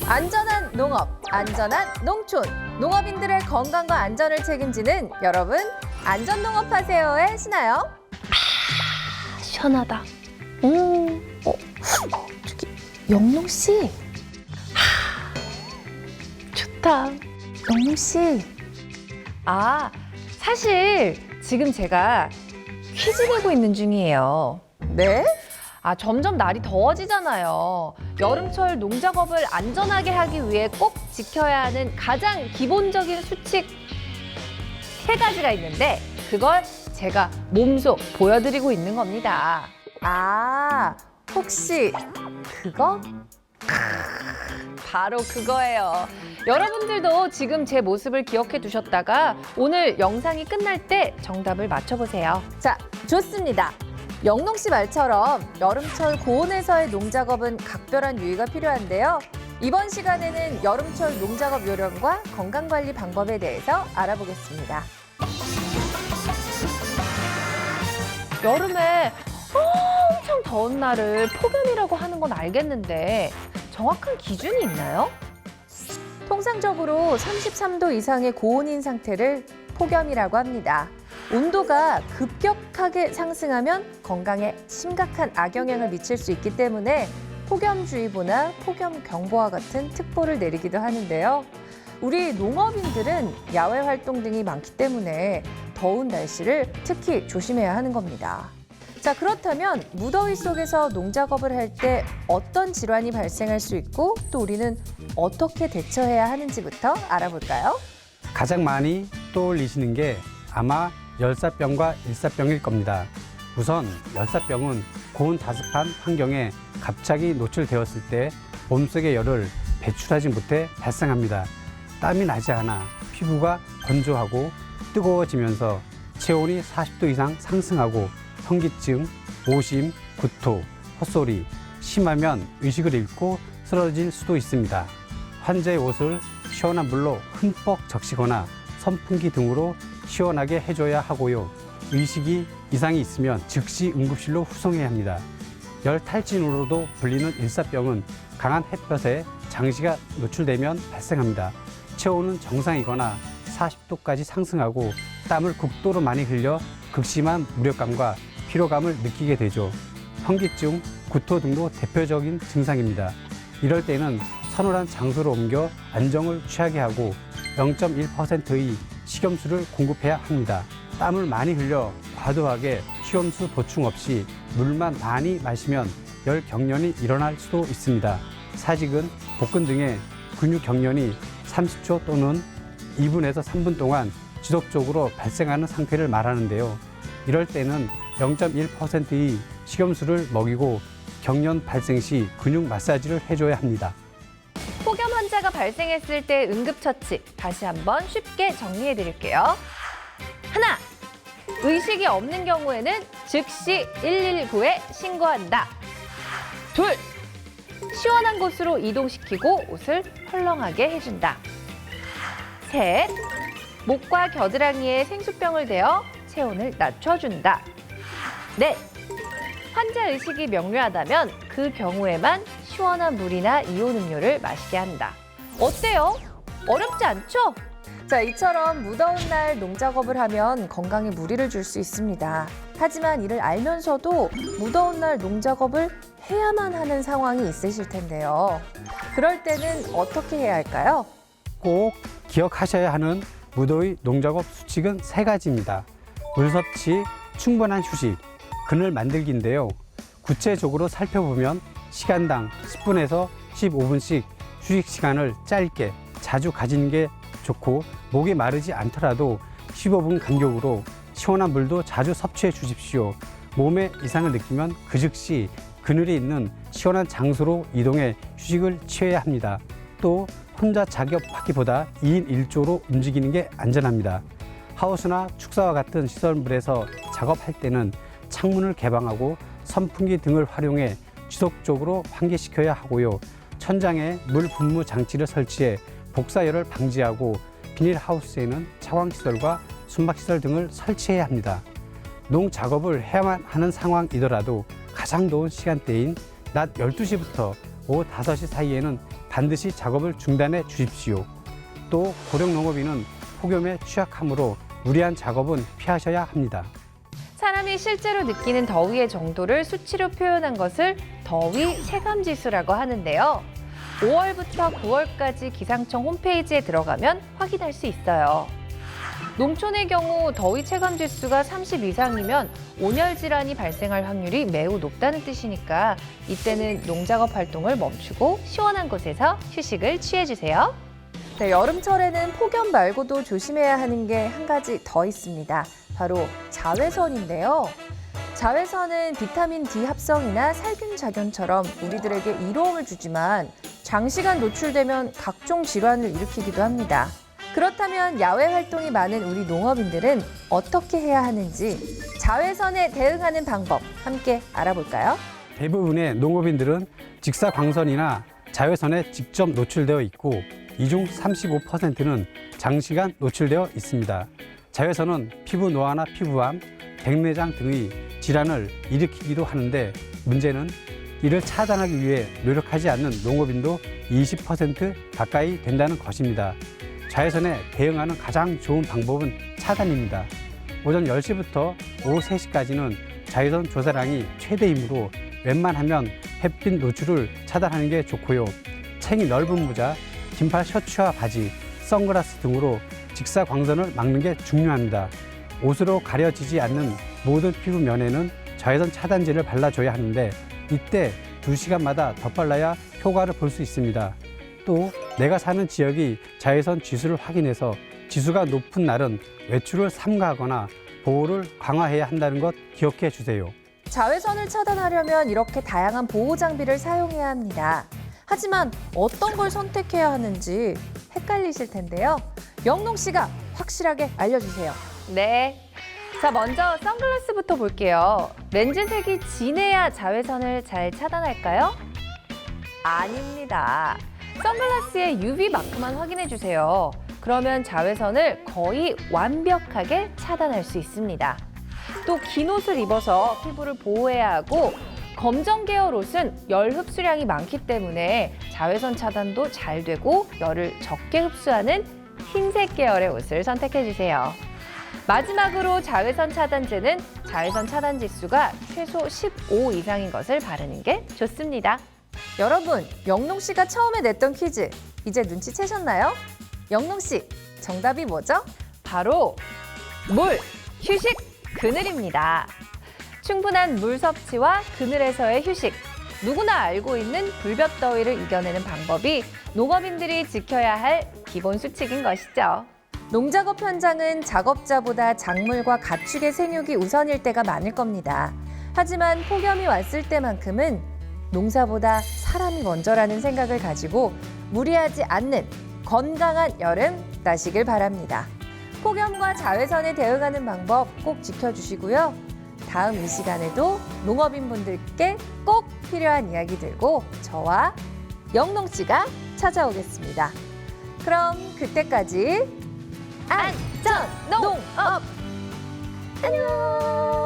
안전한 농업, 안전한 농촌. 농업인들의 건강과 안전을 책임지는 여러분, 안전농업하세요에 신나요? 시원하다. 저기 영롱 씨. 좋다. 영롱 씨. 사실 지금 제가 퀴즈 내고 있는 중이에요. 네? 점점 날이 더워지잖아요. 여름철 농작업을 안전하게 하기 위해 꼭 지켜야 하는 가장 기본적인 수칙 3가지가 있는데 그걸 제가 몸소 보여드리고 있는 겁니다. 혹시 그거? 바로 그거예요. 여러분들도 지금 제 모습을 기억해 두셨다가 오늘 영상이 끝날 때 정답을 맞춰보세요. 자, 좋습니다. 영롱 씨 말처럼 여름철 고온에서의 농작업은 각별한 유의가 필요한데요. 이번 시간에는 여름철 농작업 요령과 건강관리 방법에 대해서 알아보겠습니다. 여름에 엄청 더운 날을 폭염이라고 하는 건 알겠는데 정확한 기준이 있나요? 통상적으로 33도 이상의 고온인 상태를 폭염이라고 합니다. 온도가 급격하게 상승하면 건강에 심각한 악영향을 미칠 수 있기 때문에 폭염주의보나 폭염경보와 같은 특보를 내리기도 하는데요. 우리 농업인들은 야외 활동 등이 많기 때문에 더운 날씨를 특히 조심해야 하는 겁니다. 자, 그렇다면 무더위 속에서 농작업을 할 때 어떤 질환이 발생할 수 있고 또 우리는 어떻게 대처해야 하는지부터 알아볼까요? 가장 많이 떠올리시는 게 아마 열사병과 일사병일 겁니다. 우선 열사병은 고온 다습한 환경에 갑자기 노출되었을 때 몸속의 열을 배출하지 못해 발생합니다. 땀이 나지 않아 피부가 건조하고 뜨거워지면서 체온이 40도 이상 상승하고 현기증, 오심, 구토, 헛소리, 심하면 의식을 잃고 쓰러질 수도 있습니다. 환자의 옷을 시원한 물로 흠뻑 적시거나 선풍기 등으로 시원하게 해줘야 하고요. 의식이 이상이 있으면 즉시 응급실로 후송해야 합니다. 열탈진으로도 불리는 일사병은 강한 햇볕에 장시간 노출되면 발생합니다. 체온은 정상이거나 40도까지 상승하고 땀을 극도로 많이 흘려 극심한 무력감과 피로감을 느끼게 되죠. 현기증, 구토 등도 대표적인 증상입니다. 이럴 때는 서늘한 장소로 옮겨 안정을 취하게 하고 0.1%의 식염수를 공급해야 합니다. 땀을 많이 흘려 과도하게 식염수 보충 없이 물만 많이 마시면 열 경련이 일어날 수도 있습니다. 사직은 복근 등의 근육 경련이 30초 또는 2분에서 3분 동안 지속적으로 발생하는 상태를 말하는데요. 이럴 때는 0.1%의 식염수를 먹이고 경련 발생 시 근육 마사지를 해줘야 합니다. 폭염 환자가 발생했을 때 응급처치 다시 한번 쉽게 정리해 드릴게요. 하나, 의식이 없는 경우에는 즉시 119에 신고한다. 둘, 시원한 곳으로 이동시키고 옷을 헐렁하게 해준다. 셋, 목과 겨드랑이에 생수병을 대어 체온을 낮춰준다. 넷, 환자 의식이 명료하다면 그 경우에만 시원한 물이나 이온 음료를 마시게 한다. 어때요? 어렵지 않죠? 자, 이처럼 무더운 날 농작업을 하면 건강에 무리를 줄 수 있습니다. 하지만 이를 알면서도 무더운 날 농작업을 해야만 하는 상황이 있으실 텐데요. 그럴 때는 어떻게 해야 할까요? 꼭 기억하셔야 하는 무더위 농작업 수칙은 3가지입니다. 물 섭취, 충분한 휴식, 그늘 만들기인데요. 구체적으로 살펴보면 시간당 10분에서 15분씩 휴식 시간을 짧게 자주 가지는 게 좋고 목이 마르지 않더라도 15분 간격으로 시원한 물도 자주 섭취해 주십시오. 몸에 이상을 느끼면 그 즉시 그늘이 있는 시원한 장소로 이동해 휴식을 취해야 합니다. 또 혼자 작업하기보다 2인 1조로 움직이는 게 안전합니다. 하우스나 축사와 같은 시설물에서 작업할 때는 창문을 개방하고 선풍기 등을 활용해 지속적으로 환기시켜야 하고요. 천장에 물 분무 장치를 설치해 복사열을 방지하고 비닐하우스에는 차광시설과 순막시설 등을 설치해야 합니다. 농작업을 해야만 하는 상황이더라도 가장 더운 시간대인 낮 12시부터 오후 5시 사이에는 반드시 작업을 중단해 주십시오. 또 고령 농업인은 폭염에 취약하므로 무리한 작업은 피하셔야 합니다. 사람이 실제로 느끼는 더위의 정도를 수치로 표현한 것을 더위 체감지수라고 하는데요. 5월부터 9월까지 기상청 홈페이지에 들어가면 확인할 수 있어요. 농촌의 경우 더위 체감지수가 30 이상이면 온열 질환이 발생할 확률이 매우 높다는 뜻이니까 이때는 농작업 활동을 멈추고 시원한 곳에서 휴식을 취해주세요. 네, 여름철에는 폭염 말고도 조심해야 하는 게 한 가지 더 있습니다. 바로 자외선인데요. 자외선은 비타민 D 합성이나 살균 작용처럼 우리들에게 이로움을 주지만 장시간 노출되면 각종 질환을 일으키기도 합니다. 그렇다면 야외 활동이 많은 우리 농업인들은 어떻게 해야 하는지 자외선에 대응하는 방법 함께 알아볼까요? 대부분의 농업인들은 직사광선이나 자외선에 직접 노출되어 있고 이 중 35%는 장시간 노출되어 있습니다. 자외선은 피부 노화나 피부암, 백내장 등의 질환을 일으키기도 하는데 문제는 이를 차단하기 위해 노력하지 않는 농업인도 20% 가까이 된다는 것입니다. 자외선에 대응하는 가장 좋은 방법은 차단입니다. 오전 10시부터 오후 3시까지는 자외선 조사량이 최대이므로 웬만하면 햇빛 노출을 차단하는 게 좋고요. 챙이 넓은 모자, 긴팔 셔츠와 바지, 선글라스 등으로 직사광선을 막는 게 중요합니다. 옷으로 가려지지 않는 모든 피부 면에는 자외선 차단제를 발라줘야 하는데 이때 2시간마다 덧발라야 효과를 볼 수 있습니다. 또 내가 사는 지역이 자외선 지수를 확인해서 지수가 높은 날은 외출을 삼가하거나 보호를 강화해야 한다는 것 기억해 주세요. 자외선을 차단하려면 이렇게 다양한 보호 장비를 사용해야 합니다. 하지만 어떤 걸 선택해야 하는지 헷갈리실 텐데요. 영농 씨가 확실하게 알려주세요. 네. 자, 먼저 선글라스부터 볼게요. 렌즈색이 진해야 자외선을 잘 차단할까요? 아닙니다. 선글라스의 UV 마크만 확인해 주세요. 그러면 자외선을 거의 완벽하게 차단할 수 있습니다. 또 긴 옷을 입어서 피부를 보호해야 하고 검정 계열 옷은 열 흡수량이 많기 때문에 자외선 차단도 잘 되고 열을 적게 흡수하는 흰색 계열의 옷을 선택해 주세요. 마지막으로 자외선 차단제는 자외선 차단 지수가 최소 15 이상인 것을 바르는 게 좋습니다. 여러분, 영농 씨가 처음에 냈던 퀴즈 이제 눈치채셨나요? 영농 씨, 정답이 뭐죠? 바로 물, 휴식, 그늘입니다. 충분한 물 섭취와 그늘에서의 휴식, 누구나 알고 있는 불볕더위를 이겨내는 방법이 농업인들이 지켜야 할 기본 수칙인 것이죠. 농작업 현장은 작업자보다 작물과 가축의 생육이 우선일 때가 많을 겁니다. 하지만 폭염이 왔을 때만큼은 농사보다 사람이 먼저라는 생각을 가지고 무리하지 않는 건강한 여름 나시길 바랍니다. 폭염과 자외선에 대응하는 방법 꼭 지켜주시고요. 다음 이 시간에도 농업인분들께 꼭 필요한 이야기 들고 저와 영농 씨가 찾아오겠습니다. 그럼 그때까지 안전 농업 안녕.